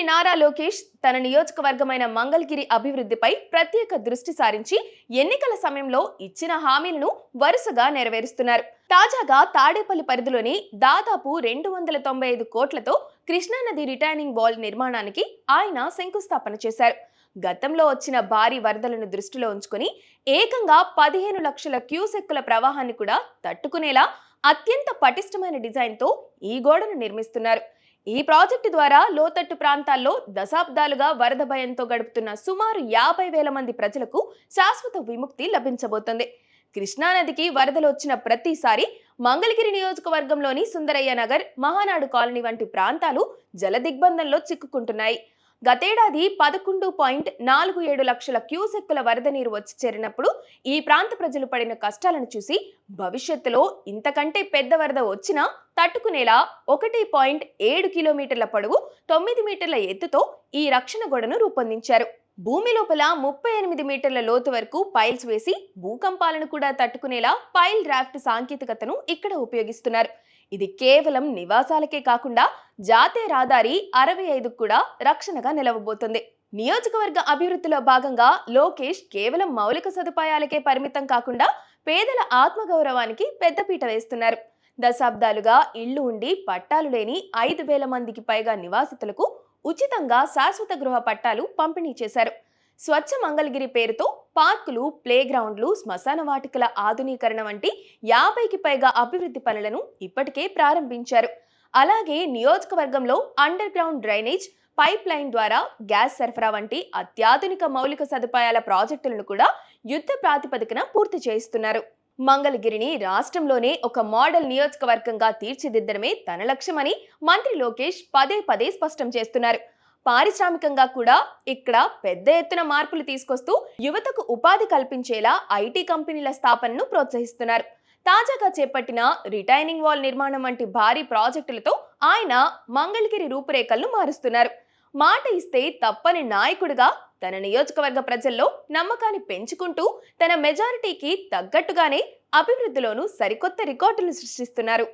నారా లోకేష్ తన నియోజకవర్గమైన మంగళగిరి అభివృద్ధిపై ప్రత్యేక దృష్టి సారించి ఎన్నికల సమయంలో ఇచ్చిన హామీలను వరుసగా నెరవేరుస్తున్నారు. తాజాగా తాడేపల్లి పరిధిలోని దాదాపు 295 కోట్లతో కృష్ణానది రిటైనింగ్ వాల్ నిర్మాణానికి ఆయన శంకుస్థాపన చేశారు. గతంలో వచ్చిన భారీ వరదలను దృష్టిలో ఉంచుకొని ఏకంగా 15 లక్షల క్యూసెక్కుల ప్రవాహాన్ని కూడా తట్టుకునేలా అత్యంత పటిష్టమైన డిజైన్తో ఈ గోడను నిర్మిస్తున్నారు. ఈ ప్రాజెక్టు ద్వారా లోతట్టు ప్రాంతాల్లో దశాబ్దాలుగా వరద భయంతో గడుపుతున్న సుమారు 50,000 మంది ప్రజలకు శాశ్వత విముక్తి లభించబోతోంది. కృష్ణానదికి వరదలు వచ్చిన ప్రతిసారి మంగళగిరి నియోజకవర్గంలోని సుందరయ్య నగర్, మహానాడు కాలనీ వంటి ప్రాంతాలు జల దిగ్బంధంలో చిక్కుకుంటున్నాయి. గతేడాది 11.47 లక్షల క్యూసెక్కుల వరద నీరు వచ్చి చేరినప్పుడు ఈ ప్రాంత ప్రజలు పడిన కష్టాలను చూసి భవిష్యత్తులో ఇంతకంటే పెద్ద వరద వచ్చినా తట్టుకునేలా 1.7 కిలోమీటర్ల పొడవు, 9 మీటర్ల ఎత్తుతో ఈ రక్షణ గోడను రూపొందించారు. భూమి లోపల 38 మీటర్ల లోతు వరకు పైల్స్ వేసి భూకంపాలను కూడా తట్టుకునేలా పైల్ డ్రాఫ్ట్ సాంకేతికతను ఇక్కడ ఉపయోగిస్తున్నారు. ఇది కేవలం నివాసాలకే కాకుండా జాతీయ రహదారి 65 కూడా రక్షణగా నిలవబోతుంది. నియోజకవర్గ అభివృద్ధిలో భాగంగా లోకేష్ కేవలం మౌలిక సదుపాయాలకే పరిమితం కాకుండా పేదల ఆత్మగౌరవానికి పెద్దపీట వేస్తున్నారు. దశాబ్దాలుగా ఇళ్లు ఉండి పట్టాలు లేని 5,000 మందికి పైగా నివాసితులకు ఉచితంగా శాశ్వత గృహ పట్టాలు పంపిణీ చేశారు. స్వచ్ఛ మంగళగిరి పేరుతో పార్కులు, ప్లే గ్రౌండ్లు, శ్మశాన వాటికల ఆధునీకరణ వంటి 50కి పైగా అభివృద్ధి పనులను ఇప్పటికే ప్రారంభించారు. అలాగే నియోజకవర్గంలో under ground drainage, pipe line ద్వారా గ్యాస్ సరఫరా వంటి అత్యాధునిక మౌలిక సదుపాయాల ప్రాజెక్టులను కూడా యుద్ధ ప్రాతిపదికన పూర్తి చేయిస్తున్నారు. మంగళగిరిని రాష్ట్రంలోనే ఒక మోడల్ నియోజకవర్గంగా తీర్చిదిద్దడమే తన లక్ష్యమని మంత్రి లోకేష్ పదే పదే స్పష్టం చేస్తున్నారు. పారిశ్రామికంగా కూడా ఇక్కడ పెద్ద ఎత్తున మార్పులు తీసుకొస్తూ యువతకు ఉపాధి కల్పించేలా ఐటీ కంపెనీల స్థాపనను ప్రోత్సహిస్తున్నారు. తాజాగా చేపట్టిన రిటైనింగ్ వాల్ నిర్మాణం వంటి భారీ ప్రాజెక్టులతో ఆయన మంగళగిరి రూపురేఖలను మారుస్తున్నారు. మాట ఇస్తే తప్పని నాయకుడిగా తన నియోజకవర్గ ప్రజల్లో నమ్మకాన్ని పెంచుకుంటూ తన మెజారిటీకి తగ్గట్టుగానే అభివృద్ధిలోనూ సరికొత్త రికార్డులు సృష్టిస్తున్నారు.